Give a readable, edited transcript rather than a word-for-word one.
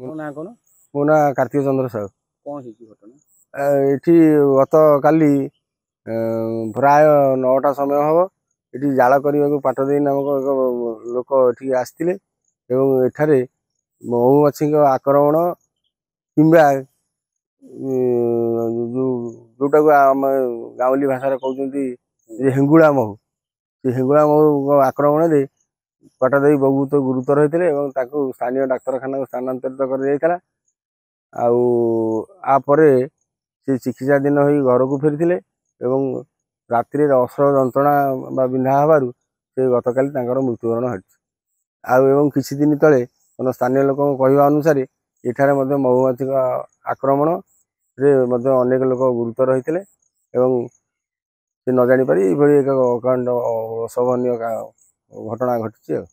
ମୋ ନାଁ କ'ଣ? ମୋ ନାଁ କାର୍ତ୍ତିକ ଚନ୍ଦ୍ର ସାହୁ। କ'ଣ ହେଇଛି ଘଟଣା? ଏଠି ଗତକାଲି ପ୍ରାୟ 9ଟା ସମୟ ହେବ ଏଠି ଜାଳ କରିବାକୁ ପାଟଦେଇ ନାମକ ଏକ ଲୋକ ଏଠିକି ଆସିଥିଲେ ଏବଂ ଏଠାରେ ମହୁମାଛିଙ୍କ ଆକ୍ରମଣ କିମ୍ବା ଯୋଉଟାକୁ ଆମେ ଗାଉଁଲି ଭାଷାରେ କହୁଛନ୍ତି ହେଙ୍ଗୁଳା ମହୁ, ସେ ହେଙ୍ଗୁଳା ମହୁ ଆକ୍ରମଣରେ ପାଟଦେଇ ବହୁତ ଗୁରୁତର ହୋଇଥିଲେ ଏବଂ ତାକୁ ସ୍ଥାନୀୟ ଡାକ୍ତରଖାନାକୁ ସ୍ଥାନାନ୍ତରିତ କରାଯାଇଥିଲା। ଆଉ ଆପରେ ସେ ଚିକିତ୍ସାଧୀନ ହୋଇ ଘରକୁ ଫେରିଥିଲେ ଏବଂ ରାତିରେ ଅସହ୍ୟ ଯନ୍ତ୍ରଣା ବା ବିନ୍ଧା ହେବାରୁ ସେ ଗତକାଲି ତାଙ୍କର ମୃତ୍ୟୁବରଣ ଘଟିଛି। ଆଉ ଏବଂ କିଛି ଦିନ ତଳେ ସ୍ଥାନୀୟ ଲୋକଙ୍କ କହିବା ଅନୁସାରେ ଏଠାରେ ମଧ୍ୟ ମହୁମାଛିଙ୍କ ଆକ୍ରମଣରେ ମଧ୍ୟ ଅନେକ ଲୋକ ଗୁରୁତର ହୋଇଥିଲେ ଏବଂ ସେ ନ ଜାଣିପାରି ଏଭଳି ଏକ ଅକାଣ୍ଡ ଅଶୋଭନୀୟ ଘଟଣା ଘଟିଛି ଆଉ।